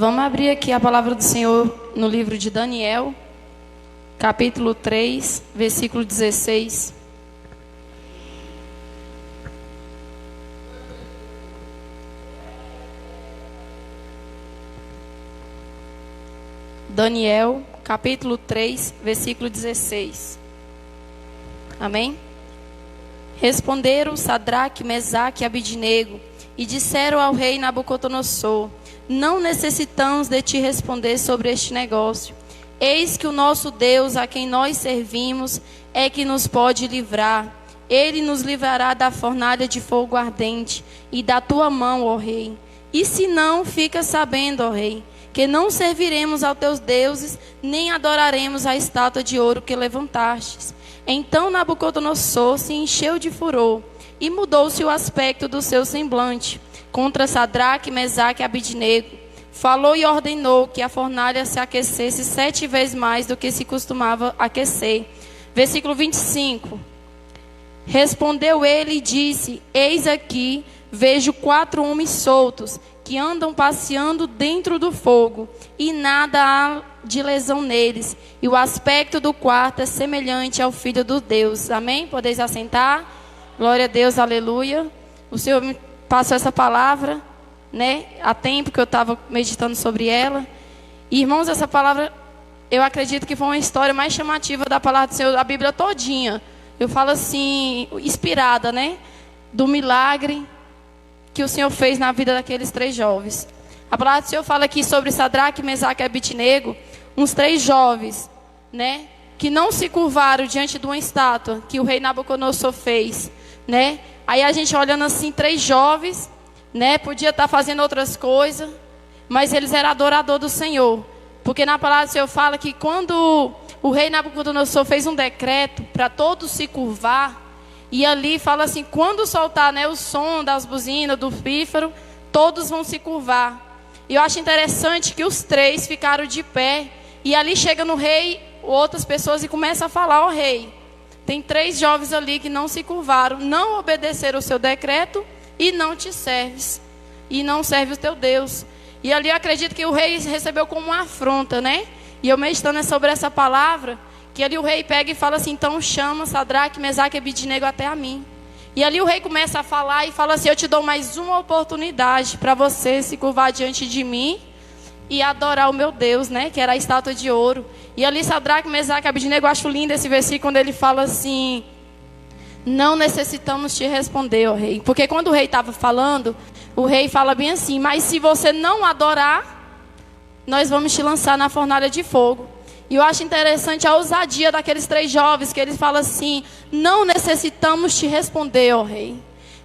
Vamos abrir aqui a palavra do Senhor no livro de Daniel, capítulo 3, versículo 16. Daniel, capítulo 3, versículo 16. Amém? Responderam Sadraque, Mesaque e Abidnego e disseram ao rei Nabucodonosor: não necessitamos de te responder sobre este negócio. Eis que o nosso Deus, a quem nós servimos, é que nos pode livrar. Ele nos livrará da fornalha de fogo ardente e da tua mão, ó rei. E se não, fica sabendo, ó rei, que não serviremos aos teus deuses, nem adoraremos a estátua de ouro que levantastes. Então Nabucodonosor se encheu de furor e mudou-se o aspecto do seu semblante contra Sadraque, Mesaque e Abidnego. Falou e ordenou que a fornalha se aquecesse 7 vezes mais do que se costumava aquecer. Versículo 25. Respondeu ele e disse: eis aqui, vejo 4 homens soltos, que andam passeando dentro do fogo, e nada há de lesão neles, e o aspecto do quarto é semelhante ao Filho do Deus. Amém? Podeis assentar? Glória a Deus, aleluia. O Senhor me passou essa palavra, né? Há tempo que eu estava meditando sobre ela. E, irmãos, essa palavra, eu acredito que foi uma história mais chamativa da palavra do Senhor, da Bíblia todinha. Eu falo assim, inspirada, né? Do milagre que o Senhor fez na vida daqueles 3 jovens. A palavra do Senhor fala aqui sobre Sadraque, Mesaque e Abidnego, uns 3 jovens, né, que não se curvaram diante de uma estátua que o rei Nabucodonosor fez, né? Aí a gente olhando assim, 3 jovens, né, podia estar fazendo outras coisas, mas eles eram adoradores do Senhor, porque na palavra do Senhor fala que quando o rei Nabucodonosor fez um decreto para todos se curvar, e ali fala assim, quando soltar, né, o som das buzinas, do pífaro, todos vão se curvar. E eu acho interessante que os 3 ficaram de pé. E ali chega no rei, outras pessoas, e começa a falar ao rei. Tem 3 jovens ali que não se curvaram, não obedeceram o seu decreto e não te serves. E não serve o teu Deus. E ali eu acredito que o rei recebeu como uma afronta, né? E eu meditando sobre essa palavra, que ali o rei pega e fala assim, então chama Sadraque, Mesaque e Abidnego até a mim. E ali o rei começa a falar e fala assim, eu te dou mais uma oportunidade para você se curvar diante de mim e adorar o meu Deus, né? Que era a estátua de ouro. E ali Sadraque, Mesaque e Abidnego, eu acho lindo esse versículo quando ele fala assim, não necessitamos te responder, ó rei. Porque quando o rei estava falando, o rei fala bem assim, mas se você não adorar, nós vamos te lançar na fornalha de fogo. E eu acho interessante a ousadia daqueles 3 jovens, que eles falam assim, não necessitamos te responder, ó rei.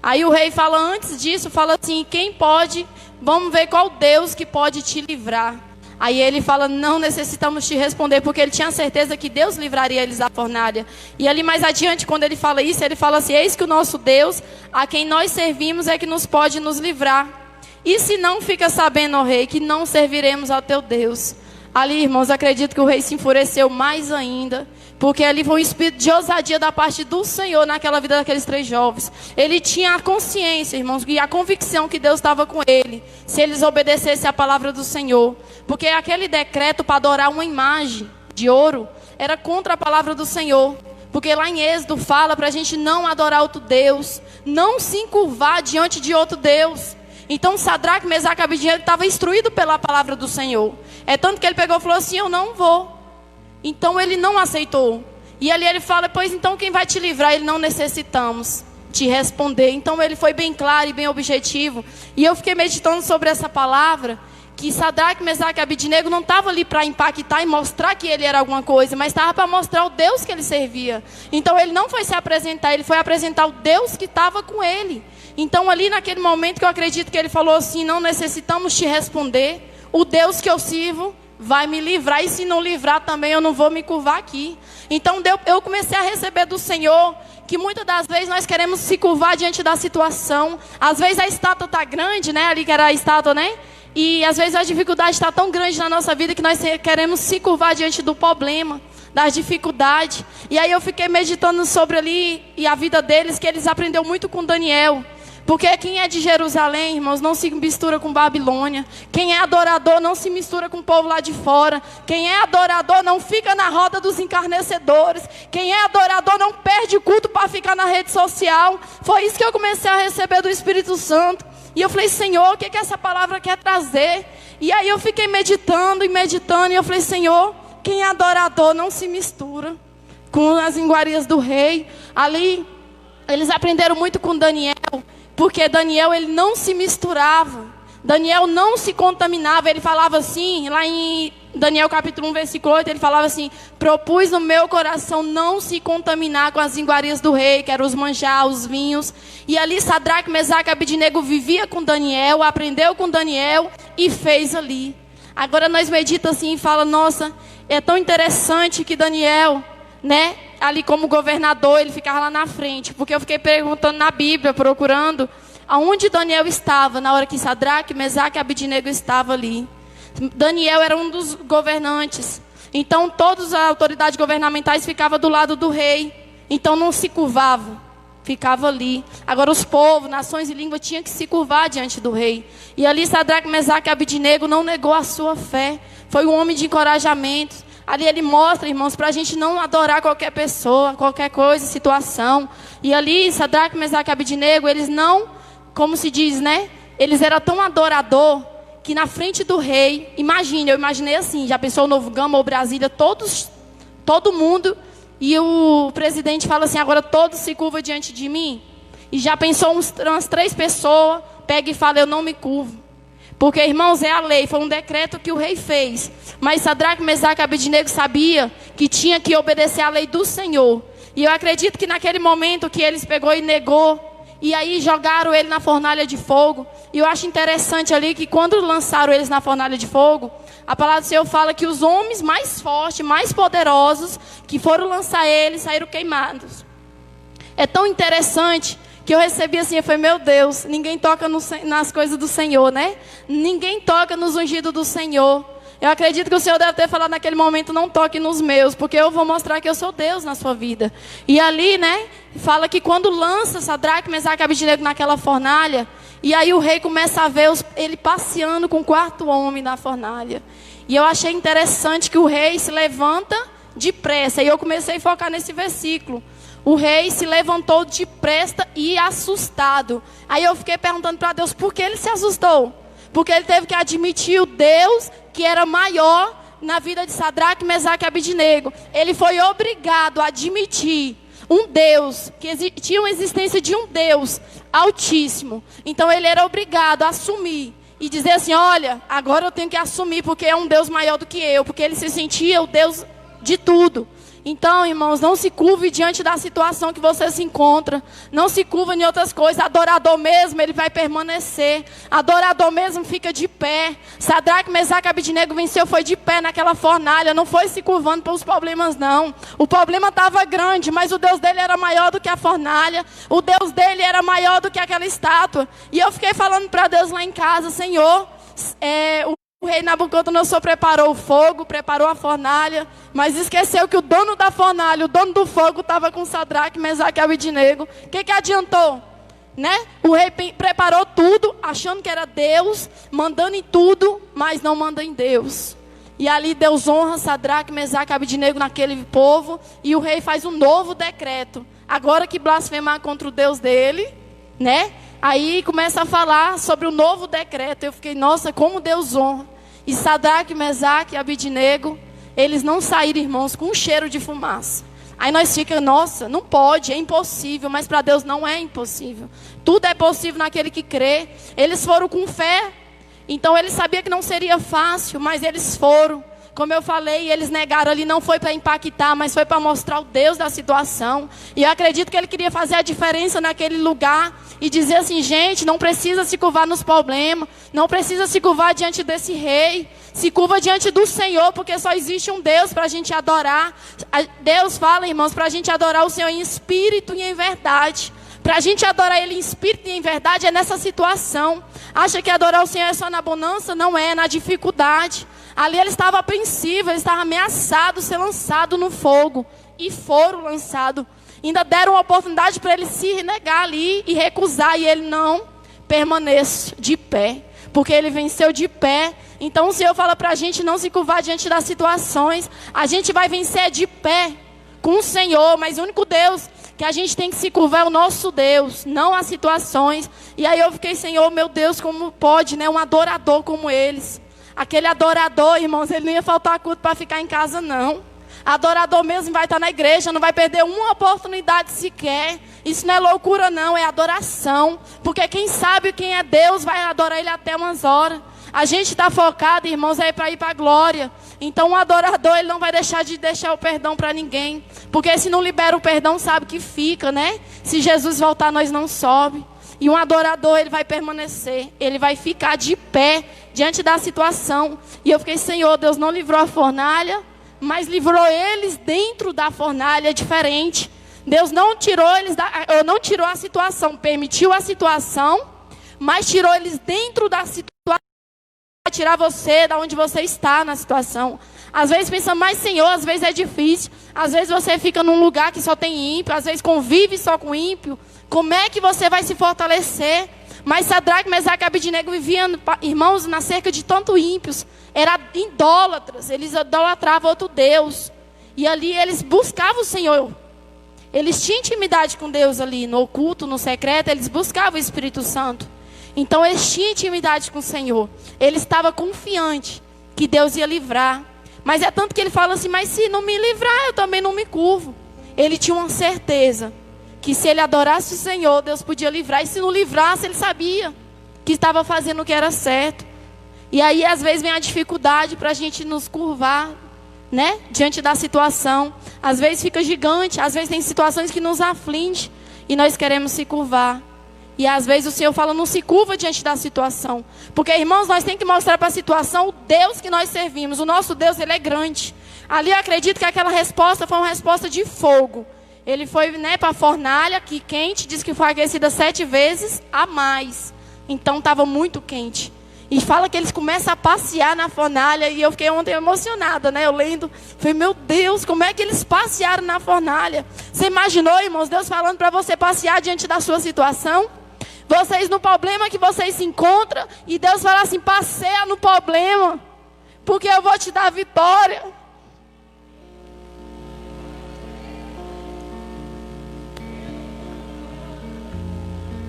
Aí o rei fala, antes disso, fala assim, quem pode, vamos ver qual Deus que pode te livrar. Aí ele fala, não necessitamos te responder, porque ele tinha certeza que Deus livraria eles da fornalha. E ali mais adiante, quando ele fala isso, ele fala assim, eis que o nosso Deus, a quem nós servimos, é que nos pode nos livrar. E se não, fica sabendo, ó rei, que não serviremos ao teu Deus. Ali, irmãos, acredito que o rei se enfureceu mais ainda, porque ali foi um espírito de ousadia da parte do Senhor naquela vida daqueles 3 jovens. Ele tinha a consciência, irmãos, e a convicção que Deus estava com ele, se eles obedecessem a palavra do Senhor. Porque aquele decreto para adorar uma imagem de ouro era contra a palavra do Senhor. Porque lá em Êxodo fala para a gente não adorar outro Deus, não se encurvar diante de outro Deus. Então Sadraque, Mesaque e Abidnego estava instruído pela palavra do Senhor. É tanto que ele pegou e falou assim, eu não vou. Então ele não aceitou. E ali ele fala, pois então quem vai te livrar? Ele, não necessitamos te responder. Então ele foi bem claro e bem objetivo. E eu fiquei meditando sobre essa palavra, que Sadraque, Mesaque e Abidnego não estava ali para impactar e mostrar que ele era alguma coisa, mas estava para mostrar o Deus que ele servia. Então ele não foi se apresentar, ele foi apresentar o Deus que estava com ele. Então ali naquele momento que eu acredito que ele falou assim, não necessitamos te responder, o Deus que eu sirvo vai me livrar, e se não livrar também eu não vou me curvar aqui. Então eu comecei a receber do Senhor, que muitas das vezes nós queremos se curvar diante da situação. Às vezes a estátua está grande, né, ali que era a estátua, né? E às vezes a dificuldade está tão grande na nossa vida que nós queremos se curvar diante do problema, das dificuldades. E aí eu fiquei meditando sobre ali e a vida deles, que eles aprenderam muito com Daniel. Porque quem é de Jerusalém, irmãos, não se mistura com Babilônia. Quem é adorador não se mistura com o povo lá de fora. Quem é adorador não fica na roda dos encarnecedores. Quem é adorador não perde culto para ficar na rede social. Foi isso que eu comecei a receber do Espírito Santo. E eu falei, Senhor, o que essa palavra quer trazer? E aí eu fiquei meditando, e eu falei, Senhor, quem é adorador não se mistura com as iguarias do rei. Ali, eles aprenderam muito com Daniel, porque Daniel, ele não se misturava. Daniel não se contaminava. Ele falava assim, lá em Daniel capítulo 1, versículo 8, ele falava assim: propus no meu coração não se contaminar com as iguarias do rei, que eram os manjar, os vinhos. E ali Sadraque, Mesaque e Abidnego vivia com Daniel, aprendeu com Daniel e fez ali. Agora nós meditamos assim e fala, nossa, é tão interessante que Daniel, né, ali como governador, ele ficava lá na frente. Porque eu fiquei perguntando na Bíblia, procurando aonde Daniel estava na hora que Sadraque, Mesaque e Abidnego estavam ali. Daniel era um dos governantes. Então todas as autoridades governamentais ficavam do lado do rei. Então não se curvavam, ficava ali. Agora os povos, nações e línguas tinham que se curvar diante do rei. E ali Sadraque, Mesaque e Abidnego não negou a sua fé. Foi um homem de encorajamento. Ali ele mostra, irmãos, para a gente não adorar qualquer pessoa, qualquer coisa, situação. E ali Sadraque, Mesaque e Abidnego, eles não, como se diz, né? Eles eram tão adorador que na frente do rei, imagine, eu imaginei assim, já pensou o Novo Gama ou Brasília, todo mundo, e o presidente fala assim, agora todos se curvam diante de mim. E já pensou umas 3 pessoas, pega e fala, eu não me curvo. Porque, irmãos, é a lei, foi um decreto que o rei fez. Mas Sadraque, Mesaque e Abidnego sabia que tinha que obedecer à lei do Senhor. E eu acredito que naquele momento que eles pegou e negou, e aí jogaram ele na fornalha de fogo. E eu acho interessante ali que quando lançaram eles na fornalha de fogo, a palavra do Senhor fala que os homens mais fortes, mais poderosos, que foram lançar eles, saíram queimados. É tão interessante que eu recebi assim, eu falei, meu Deus, ninguém toca nas coisas do Senhor, né? Ninguém toca nos ungidos do Senhor. Eu acredito que o Senhor deve ter falado naquele momento, não toque nos meus, porque eu vou mostrar que eu sou Deus na sua vida. E ali, né, fala que quando lança Sadraque, Mesaque e Abidnego naquela fornalha, e aí o rei começa a ver ele passeando com o 4º homem na fornalha. E eu achei interessante que o rei se levanta depressa, e eu comecei a focar nesse versículo. O rei se levantou depressa e assustado. Aí eu fiquei perguntando para Deus, por que ele se assustou? Porque ele teve que admitir o Deus que era maior na vida de Sadraque, Mesaque e Abidnego. Ele foi obrigado a admitir um Deus, que tinha uma existência de um Deus altíssimo. Então ele era obrigado a assumir e dizer assim, olha, agora eu tenho que assumir porque é um Deus maior do que eu. Porque ele se sentia o Deus de tudo. Então, irmãos, não se curve diante da situação que você se encontra. Não se curva em outras coisas. Adorador mesmo, ele vai permanecer. Adorador mesmo fica de pé. Sadraque, Mesaque e Abidnego venceu, foi de pé naquela fornalha. Não foi se curvando pelos problemas, não. O problema estava grande, mas o Deus dele era maior do que a fornalha. O Deus dele era maior do que aquela estátua. E eu fiquei falando para Deus lá em casa, Senhor, o rei Nabucodonosor preparou o fogo, preparou a fornalha, mas esqueceu que o dono da fornalha, o dono do fogo, estava com Sadraque, Mesaque e Abidnego. O que adiantou? Né? O rei preparou tudo, achando que era Deus, mandando em tudo, mas não manda em Deus. E ali Deus honra Sadraque, Mesaque e Abidnego naquele povo, e o rei faz um novo decreto. Agora que blasfemar contra o Deus dele, né? Aí começa a falar sobre o novo decreto. Eu fiquei, nossa, como Deus honra. E Sadraque, Mesaque e Abidnego, eles não saíram, irmãos, com um cheiro de fumaça. Aí nós ficamos, nossa, não pode, é impossível. Mas para Deus não é impossível. Tudo é possível naquele que crê. Eles foram com fé. Então eles sabiam que não seria fácil, mas eles foram. Como eu falei, eles negaram ali, não foi para impactar, mas foi para mostrar o Deus da situação. E eu acredito que ele queria fazer a diferença naquele lugar e dizer assim, gente, não precisa se curvar nos problemas, não precisa se curvar diante desse rei, se curva diante do Senhor, porque só existe um Deus para a gente adorar. Deus fala, irmãos, para a gente adorar o Senhor em espírito e em verdade. Para a gente adorar Ele em espírito e em verdade é nessa situação. Acha que adorar o Senhor é só na bonança? Não é, na dificuldade. Ali ele estava apreensivo, ele estava ameaçado de ser lançado no fogo. E foram lançados. Ainda deram uma oportunidade para ele se negar ali e recusar. E ele não, permaneça de pé. Porque ele venceu de pé. Então o Senhor fala para a gente não se curvar diante das situações. A gente vai vencer de pé com o Senhor. Mas o único Deus que a gente tem que se curvar é o nosso Deus, não as situações. E aí eu fiquei, Senhor, meu Deus, como pode, né? Um adorador como eles. Aquele adorador, irmãos, ele não ia faltar culto para ficar em casa, não. Adorador mesmo vai estar na igreja, não vai perder uma oportunidade sequer. Isso não é loucura não, é adoração. Porque quem sabe quem é Deus vai adorar Ele até umas horas. A gente está focado, irmãos, é para ir para a glória. Então um adorador, ele não vai deixar de deixar o perdão para ninguém. Porque se não libera o perdão, sabe que fica, né? Se Jesus voltar, nós não sobe. E um adorador, ele vai permanecer. Ele vai ficar de pé diante da situação. E eu fiquei, Senhor, Deus não livrou a fornalha, mas livrou eles dentro da fornalha, é diferente. Deus não tirou eles não tirou a situação, permitiu a situação, mas tirou eles dentro da situação. Vai tirar você da onde você está na situação. Às vezes pensa, mas Senhor, às vezes é difícil. Às vezes você fica num lugar que só tem ímpio, às vezes convive só com ímpio. Como é que você vai se fortalecer? Mas Sadraque, Mesaque e Abidnego viviam, irmãos, na cerca de tanto ímpios. Eram idólatras, eles idolatravam outro Deus. E ali eles buscavam o Senhor. Eles tinham intimidade com Deus ali, no oculto, no secreto, eles buscavam o Espírito Santo. Então eles tinham intimidade com o Senhor. Ele estava confiante que Deus ia livrar. Mas é tanto que ele fala assim, mas se não me livrar, eu também não me curvo. Ele tinha uma certeza que se ele adorasse o Senhor, Deus podia livrar. E se não livrasse, ele sabia que estava fazendo o que era certo. E aí às vezes vem a dificuldade para a gente nos curvar, né? Diante da situação. Às vezes fica gigante, às vezes tem situações que nos afligem e nós queremos se curvar. E às vezes o Senhor fala, não se curva diante da situação. Porque, irmãos, nós temos que mostrar para a situação o Deus que nós servimos. O nosso Deus, Ele é grande. Ali eu acredito que aquela resposta foi uma resposta de fogo. Ele foi, né, para a fornalha, que quente, diz que foi aquecida 7 vezes a mais. Então estava muito quente. E fala que eles começam a passear na fornalha. E eu fiquei ontem emocionada, né? Eu lendo. Falei, meu Deus, como é que eles passearam na fornalha? Você imaginou, irmãos, Deus falando para você passear diante da sua situação? Vocês no problema que vocês se encontram. E Deus fala assim, passeia no problema. Porque eu vou te dar vitória.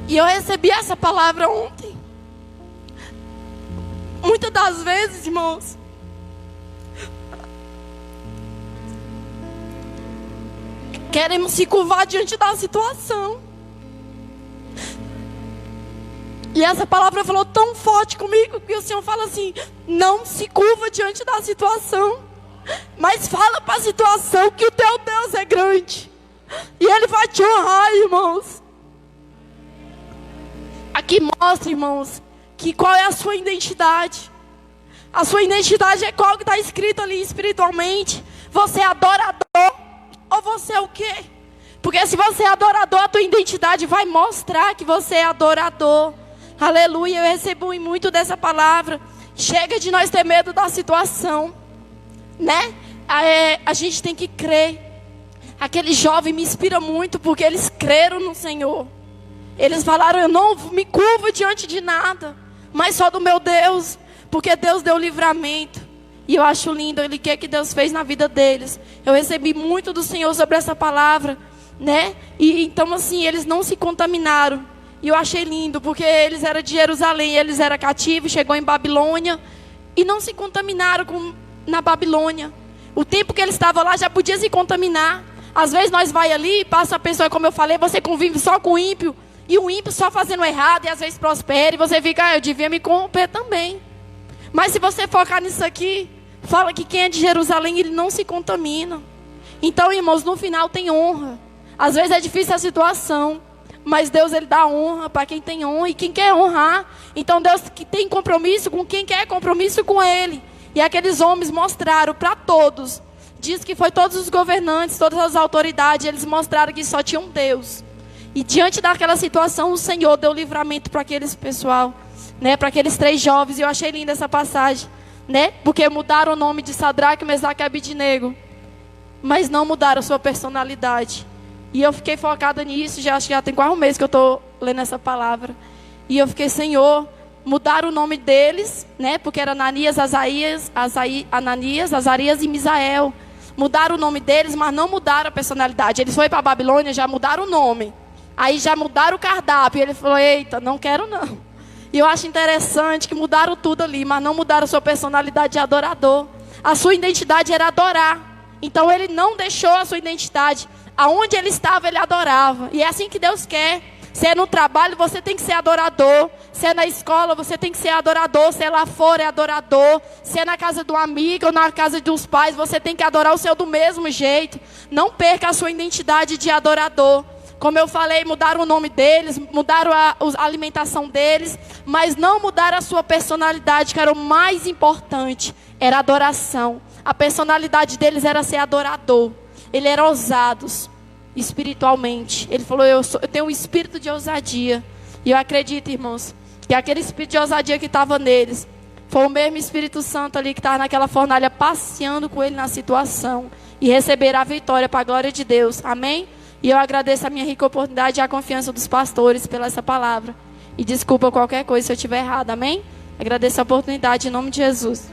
E eu recebi essa palavra ontem. Muitas das vezes, irmãos, queremos se curvar diante da situação. E essa palavra falou tão forte comigo, que o Senhor fala assim, não se curva diante da situação, mas fala para a situação que o teu Deus é grande. E Ele vai te honrar, irmãos. Aqui mostra, irmãos, que qual é a sua identidade. A sua identidade é qual que está escrito ali espiritualmente. Você é adorador ou você é o quê? Porque se você é adorador, a tua identidade vai mostrar que você é adorador. Aleluia, eu recebi muito dessa palavra. Chega de nós ter medo da situação, né? A gente tem que crer. Aquele jovem me inspira muito porque eles creram no Senhor. Eles falaram, eu não me curvo diante de nada, mas só do meu Deus, porque Deus deu livramento. E eu acho lindo o que Deus fez na vida deles. Eu recebi muito do Senhor sobre essa palavra, né? E então assim, eles não se contaminaram. E eu achei lindo, porque eles eram de Jerusalém, eles eram cativos, chegou em Babilônia, e não se contaminaram na Babilônia. O tempo que eles estavam lá já podia se contaminar. Às vezes nós vai ali, passa a pessoa, como eu falei, você convive só com o ímpio, e o ímpio só fazendo errado, e às vezes prospera, e você fica, eu devia me corromper também. Mas se você focar nisso aqui, fala que quem é de Jerusalém, ele não se contamina. Então, irmãos, no final tem honra. Às vezes é difícil a situação, mas Deus, Ele dá honra para quem tem honra e quem quer honrar. Então Deus que tem compromisso com quem quer compromisso com Ele. E aqueles homens mostraram para todos. Diz que foi todos os governantes, todas as autoridades, eles mostraram que só tinha um Deus. E diante daquela situação, o Senhor deu livramento para aqueles pessoal, né? Para aqueles 3 jovens. E eu achei linda essa passagem, né? Porque mudaram o nome de Sadraque, Mesaque e Abidnego, mas não mudaram a sua personalidade. E eu fiquei focada nisso, acho que já tem quase um mês que eu estou lendo essa palavra. E eu fiquei, Senhor, mudaram o nome deles, né? Porque era Ananias, Azarias e Misael. Mudaram o nome deles, mas não mudaram a personalidade. Eles foram para a Babilônia, já mudaram o nome. Aí já mudaram o cardápio. E ele falou, eita, não quero não. E eu acho interessante que mudaram tudo ali, mas não mudaram a sua personalidade de adorador. A sua identidade era adorar. Então ele não deixou a sua identidade. Aonde ele estava, ele adorava. E é assim que Deus quer. Se é no trabalho, você tem que ser adorador. Se é na escola, você tem que ser adorador. Se é lá fora, é adorador. Se é na casa do amigo ou na casa dos pais, você tem que adorar o seu do mesmo jeito. Não perca a sua identidade de adorador. Como eu falei, mudaram o nome deles, mudaram a alimentação deles, mas não mudaram a sua personalidade, que era o mais importante, era a adoração. A personalidade deles era ser adorador. Eles eram ousados espiritualmente. Ele falou, eu tenho um espírito de ousadia. E eu acredito, irmãos, que aquele espírito de ousadia que estava neles, foi o mesmo Espírito Santo ali que estava naquela fornalha, passeando com ele na situação. E receberá a vitória para a glória de Deus. Amém? E eu agradeço a minha rica oportunidade e a confiança dos pastores pela essa palavra. E desculpa qualquer coisa se eu estiver errado, amém? Agradeço a oportunidade em nome de Jesus.